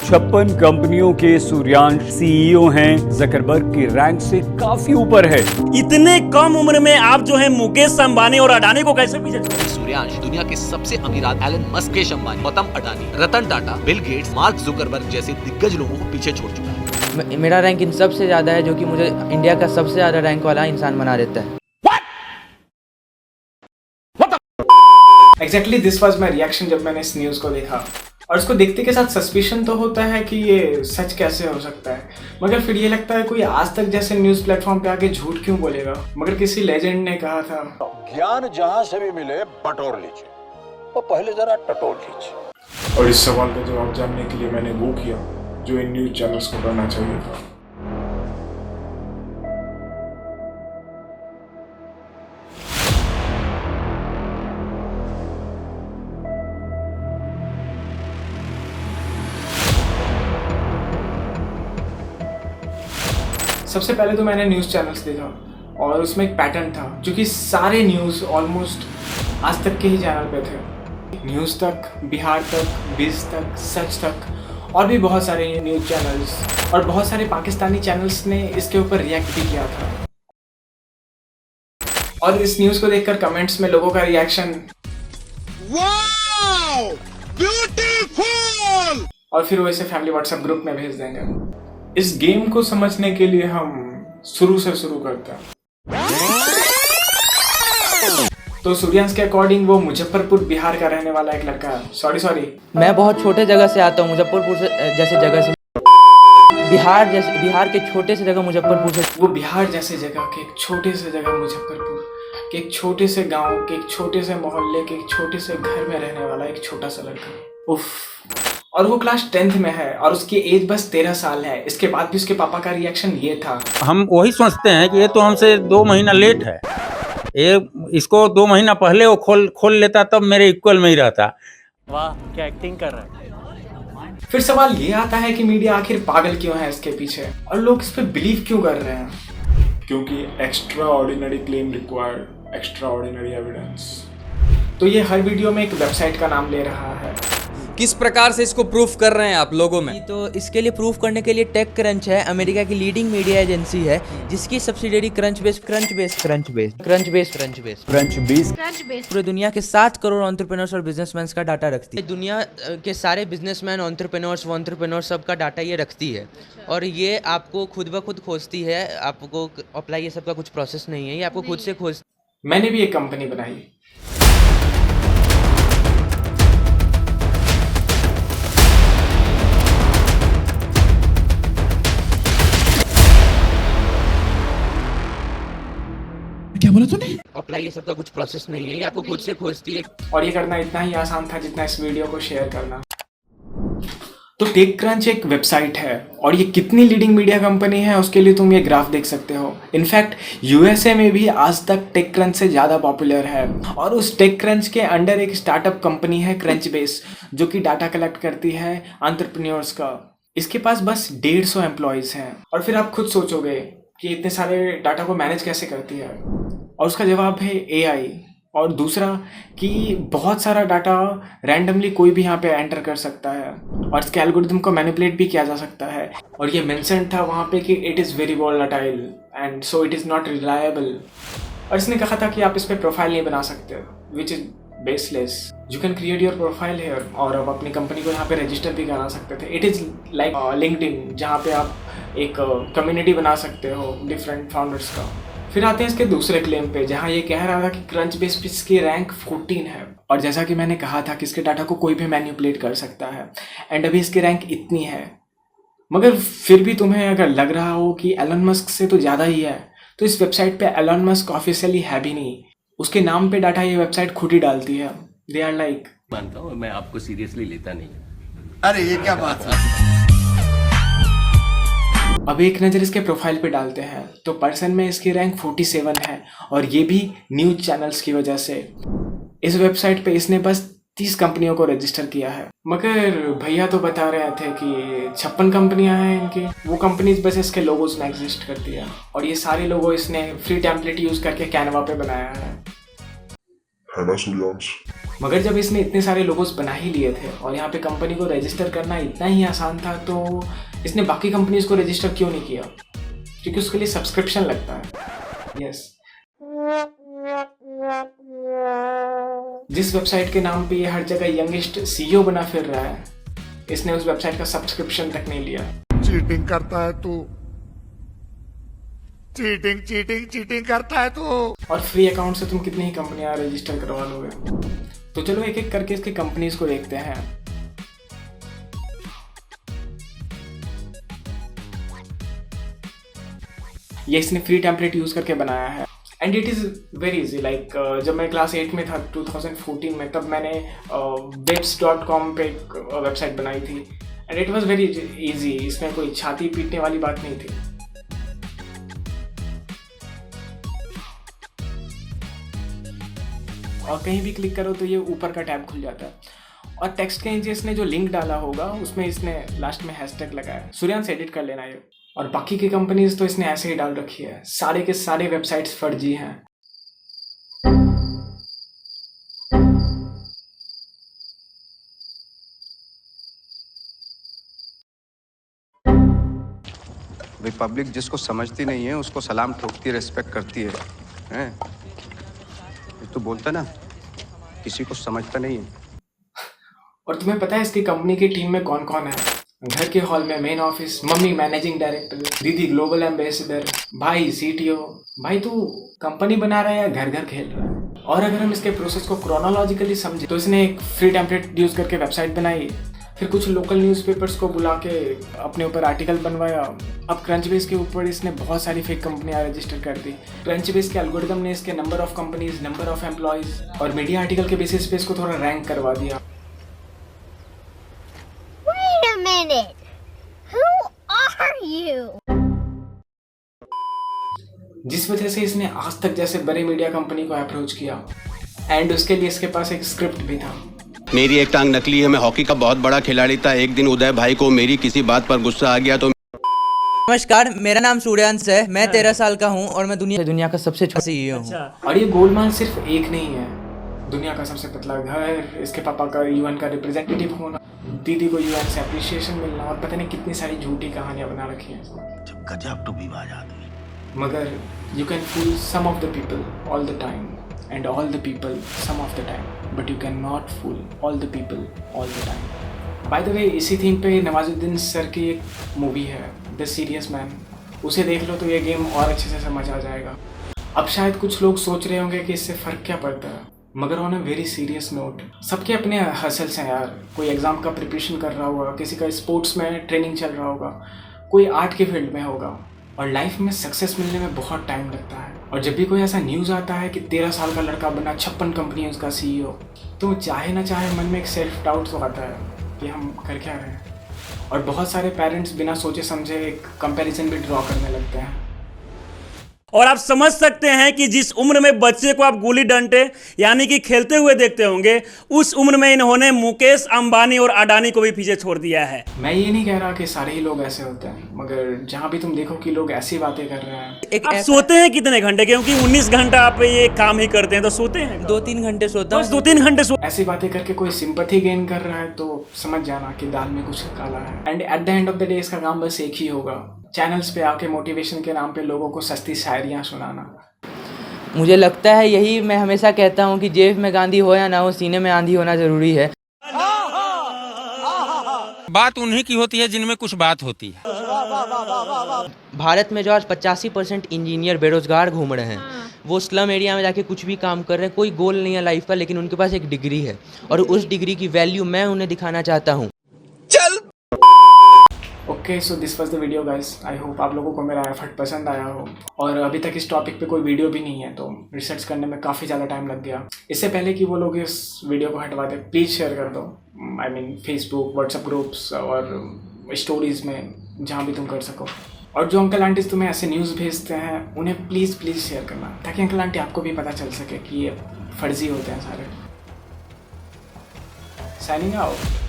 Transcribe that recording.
56 कंपनियों के सूर्यांश सीईओ हैं, जकरबर्ग की रैंक से काफी ऊपर है। इतने कम उम्र में आप जो है मुकेश अंबानी और अडानी को कैसे पीछे छोड़? सूर्यांश दुनिया के सबसे अमीर Elon Musk, Mukesh Ambani, Gautam Adani, Ratan Tata, Bill Gates, Mark Zuckerberg जैसे दिग्गज लोगों को पीछे छोड़ चुका है। मेरा रैंक इन सबसे ज्यादा है, जो कि मुझे इंडिया का सबसे ज्यादा रैंक वाला इंसान बना देता है। Exactly this was my reaction जब मैंने इस न्यूज़ को देखा, और इसको देखते के साथ सस्पिशन तो होता है कि ये सच कैसे हो सकता है, मगर फिर ये लगता है कोई आज तक जैसे न्यूज़ प्लेटफॉर्म पे आके झूठ क्यों बोलेगा। मगर किसी लेजेंड ने कहा था, ज्ञान जहां से भी मिले बटोर लीजिए, और पहले जरा टटोल लीजिए। और इस सवाल का जवाब जानने के लिए मैंने वो किया जो इन न्यूज़ चैनल्स को करना चाहिए था। सबसे पहले तो मैंने न्यूज़ चैनल्स देखा, और उसमें एक पैटर्न था जो कि सारे न्यूज़ ऑलमोस्ट आज तक के ही चैनल पे थे। न्यूज़ तक, बिहार तक, बिज तक, सच तक, और भी बहुत सारे न्यूज़ चैनल्स और बहुत सारे पाकिस्तानी चैनल्स ने इसके ऊपर रिएक्ट भी किया था। और इस न्यूज़ को देखकर कमेंट्स में लोगों का रिएक्शन वाओ, ब्यूटीफुल, और फिर वो इसे फैमिली व्हाट्सएप ग्रुप में भेज देंगे। इस गेम को समझने के लिए हम शुरू से शुरू करते हैं। तो सूर्यांश के अकॉर्डिंग वो मुजफ्फरपुर बिहार का रहने वाला एक लड़का है। सॉरी मैं बहुत छोटे जगह से आता हूँ, मुजफ्फरपुर से जैसे जगह से, बिहार के छोटे से जगह मुजफ्फरपुर से। वो बिहार जैसे जगह के एक छोटे से जगह मुजफ्फरपुर के एक छोटे से गांव के एक छोटे से मोहल्ले के एक छोटे से घर में रहने वाला एक छोटा सा लड़का। उफ। और वो क्लास 10th में है और उसकी एज बस 13 साल है। इसके बाद भी उसके पापा का रिएक्शन ये था। हम वही सोचते हैं कि ये तो हमसे 2 महीना लेट है, ये इसको 2 महीना पहले वो खोल लेता तब मेरे इक्वल में ही रहता। वाह, क्या एक्टिंग कर रहा है। फिर सवाल ये आता है कि मीडिया आखिर पागल क्यों है इसके पीछे, और लोग इस पे बिलीव क्यों कर रहे हैं? क्योंकि extra ordinary claim required extra ordinary evidence. तो ये हर वीडियो में एक वेबसाइट का नाम ले रहा है। किस प्रकार से इसको प्रूफ कर रहे हैं आप लोगों में? तो इसके लिए प्रूफ करने के लिए टेक क्रंच है, अमेरिका की लीडिंग मीडिया एजेंसी है, जिसकी सब्सिडियरी क्रंच बेस पूरे दुनिया के 7 करोड़ एंटरप्रेन्योर्स और बिजनेसमैन का डाटा रखती है। दुनिया के सारे बिजनेसमैन, एंटरप्रेन्योर्स सबका डाटा ये रखती है, और ये आपको खुद ब खुद खोजती है। आपको अप्लाई ये सब का कुछ प्रोसेस नहीं है, ये आपको खुद से खोज। मैंने भी एक कंपनी बनाई। क्या बोला तूने? अप्लाई ये सब का कुछ प्रोसेस नहीं है, ये आपको खुद से खोजती है। और ये करना इतना ही आसान था जितना इस वीडियो को शेयर करना। तो टेक क्रंच एक वेबसाइट है, और ये कितनी लीडिंग मीडिया कंपनी है उसके लिए तुम ये ग्राफ देख सकते हो। इनफैक्ट यूएसए में भी आज तक टेक क्रंच से ज़्यादा पॉपुलर है, और उस टेक क्रंच के अंडर एक स्टार्टअप कंपनी है क्रंच बेस, जो कि डाटा कलेक्ट करती है एंटरप्रेन्योर्स का। इसके पास बस 150 एम्प्लॉयज़ हैं। और फिर आप खुद सोचोगे कि इतने सारे डाटा को मैनेज कैसे करती है, और उसका जवाब है एआई। और दूसरा कि बहुत सारा डाटा रैंडमली कोई भी यहाँ पे एंटर कर सकता है, और इसके एल्गोरिथम को मैनिपुलेट भी किया जा सकता है। और ये मेंशन था वहाँ पे कि it is very volatile and so it is not reliable. और इसने कहा था कि आप इस पर प्रोफाइल नहीं बना सकते, which is baseless. You can create your profile here, और आप अपनी कंपनी को यहाँ पे रजिस्टर भी करा सकते थे। इट इज़ लाइक लिंक्डइन, जहाँ पे आप एक कम्युनिटी बना सकते हो डिफरेंट फाउंडर्स का। फिर आते हैं इसके दूसरे क्लेम पे, जहाँ ये कह रहा था कि क्रंच बेस पे इसकी रैंक 14 है। और जैसा कि मैंने कहा था कि इसके डाटा को कोई भी मैनिपुलेट कर सकता है, एंड अभी इसकी रैंक इतनी है। मगर फिर भी तुम्हें अगर लग रहा हो कि एलन मस्क से तो ज़्यादा ही है, तो इस वेबसाइट पे एलन मस्क ऑफिशियली है भी नहीं। उसके नाम पे डाटा ये वेबसाइट खुद ही डालती है। दे आर लाइक, मानता हूँ, मैं आपको सीरियसली लेता नहीं। अरे ये क्या बात है। अब एक नज़र इसके प्रोफाइल पे डालते हैं तो पर्सन में इसकी रैंक 47 है, और ये भी न्यूज़ चैनल्स की वजह से। इस वेबसाइट पे इसने बस 30 कंपनियों को रजिस्टर किया है। मगर भैया तो बता रहे थे कि 56 कंपनियां हैं इनकी। वो कंपनीज बस इसके लोगोज में एग्जिस्ट करती है, और ये सारे लोगो इसने फ्री टेम्पलेट यूज़ करके कैनवा पे बनाया है ना सूर्यांश? मगर जब इसने इतने सारे लोगोस बना ही लिए थे और यहाँ पे कंपनी को रजिस्टर करना इतना ही आसान था, तो इसने बाकी कंपनीज को रजिस्टर क्यों नहीं किया? क्योंकि उसके लिए सब्सक्रिप्शन लगता है। यस, जिस वेबसाइट के नाम पे ये हर जगह यंगेस्ट सीईओ बना फिर रहा है, इसने उस वेबसाइट का सब्सक्रिप्शन तक नहीं लिया। चीटिंग करता है तू, चीटिंग करता है तू। और फ्री अकाउंट से तुम कितनी ही कंपनियां रजिस्टर करवा लोगे। तो चलो एक एक करके इसकी कंपनीज को देखते हैं। ये इसने फ्री टेम्पलेट यूज करके बनाया है and it is very easy. Like जब मैं क्लास 8 में था 2014 में, तब मैंने webs.com पे एक वेबसाइट बनाई थी and it was very easy. इसमें कोई छाती पीटने वाली बात नहीं थी। और कहीं भी क्लिक करो तो ये ऊपर का टैब खुल जाता है और टेक्स्ट के नीचे इसने जो लिंक डाला होगा उसमें इसने लास्ट में हैशटैग लगाया। सूर्यांश एडिट कर लेना ये। और बाकी की कंपनीज तो इसने ऐसे ही डाल रखी है। सारे के सारे वेबसाइट्स फर्जी हैं। भाई पब्लिक जिसको समझती नहीं है उसको सलाम ठोकती, रेस्पेक्ट करती है, हैं? तो बोलता ना किसी को समझता नहीं है। और तुम्हें पता है इसकी कंपनी की टीम में कौन कौन है? घर के हॉल में main office, mummy managing director, दीदी ग्लोबल एम्बेसडर, भाई सीटीओ। भाई तू कंपनी बना रहा है या घर घर खेल रहा है? और अगर हम इसके प्रोसेस को क्रोनोलॉजिकली समझे तो इसने एक फ्री टेम्पलेट यूज करके वेबसाइट बनाई, फिर कुछ लोकल न्यूज़पेपर्स को बुला के अपने ऊपर आर्टिकल बनवाया। अब क्रंचबेस के ऊपर इसने बहुत सारी फेक कंपनियां रजिस्टर कर दी। क्रंचबेस के एल्गोरिदम ने इसके number of companies, number of employees और मीडिया आर्टिकल के बेसिस पे इसको थोड़ा रैंक करवा दिया। Wait a minute. Who are you? जिस वजह से इसने आज तक जैसे बड़े मीडिया कंपनी को अप्रोच किया एंड उसके लिए इसके पास एक स्क्रिप्ट भी था। मेरी एक टांग नकली है, मैं हॉकी का बहुत बड़ा खिलाड़ी था। एक दिन उदय भाई को मेरी किसी बात पर गुस्सा आ गया तो। नमस्कार, मेरा नाम सूर्यांश है। मैं 13 साल का हूँ और मैं दुनिया का सबसे छोटा सीईओ हूँ। और ये गोलमाल सिर्फ एक नहीं है। दुनिया का सबसे पतला घर, इसके पापा का यूएन का रिप्रेजेंटेटिव होना, दीदी को यूएन से अप्रिशिएशन मिलना और पता नहीं कितनी सारी झूठी कहानियां बना रखी हैं। गजब टू विवाद आदमी। मगर you can fool some of the people all the time and all the people some of the time, but you can not fool all the people all the time. By the way, इसी theme पे Nawazuddin sir की एक movie है the serious man. उसे देख लो तो ये game और अच्छे से समझ आ जाएगा। अब शायद कुछ लोग सोच रहे होंगे कि इससे फ़र्क क्या पड़ता है, मगर on a very serious note, सबके अपने हसल्स हैं यार। कोई एग्ज़ाम का प्रिपरेशन कर रहा होगा, किसी का स्पोर्ट्स में ट्रेनिंग चल रहा होगा, कोई आर्ट के फील्ड में होगा। और लाइफ में सक्सेस मिलने में बहुत टाइम लगता है। और जब भी कोई ऐसा न्यूज़ आता है कि 13 साल का लड़का बना 56 कंपनियों का सीईओ, तो चाहे ना चाहे मन में एक सेल्फ डाउट तो आता है कि हम कर क्या रहे हैं। और बहुत सारे पेरेंट्स बिना सोचे समझे एक कंपैरिजन भी ड्रॉ करने लगते हैं। और आप समझ सकते हैं कि जिस उम्र में बच्चे को आप गुल्ली डंडे यानी कि खेलते हुए देखते होंगे, उस उम्र में इन्होंने मुकेश अंबानी और अडानी को भी पीछे छोड़ दिया है। मैं ये नहीं कह रहा कि सारे ही लोग ऐसे होते हैं, मगर जहाँ भी तुम देखो कि लोग ऐसी बातें कर रहे हैं। आप सोते हैं कितने घंटे? क्योंकि 19 घंटा आप ये काम ही करते हैं, तो सोते हैं 2-3 घंटे सोता हूँ। 2-3 घंटे ऐसी बातें करके कोई सिंपैथी गेन कर रहा है तो समझ जाना कि दाल में कुछ काला है। And at the end of the day इसका काम बस एक ही होगा, चैनल्स पे आके मोटिवेशन के नाम पे लोगों को सस्ती शायरियाँ सुनाना। मुझे लगता है यही मैं हमेशा कहता हूँ कि जेब में गांधी हो या ना हो, सीने में आंधी होना जरूरी है। बात उन्हीं की होती है जिनमें कुछ बात होती है। भारत में जो आज 85% इंजीनियर बेरोजगार घूम रहे हैं, वो स्लम एरिया में जाके कुछ भी काम कर रहे हैं। कोई गोल नहीं है लाइफ का, लेकिन उनके पास एक डिग्री है और उस डिग्री की वैल्यू मैं उन्हें दिखाना चाहता हूँ। Okay, so this was the video guys. I hope आप लोगों को मेरा एफर्ट पसंद आया हो। और अभी तक इस टॉपिक पे कोई वीडियो भी नहीं है, तो रिसर्च करने में काफ़ी ज़्यादा टाइम लग गया। इससे पहले कि वो लोग इस वीडियो को हटवा दें, प्लीज़ शेयर कर दो। I mean Facebook, WhatsApp groups और स्टोरीज़ में, जहाँ भी तुम कर सको। और जो अंकल आंटीज तुम्हें ऐसे न्यूज़ भेजते हैं, उन्हें प्लीज़ शेयर करना, ताकि अंकल आंटी आपको भी पता चल सके कि ये फर्जी होते हैं सारे। Signing out.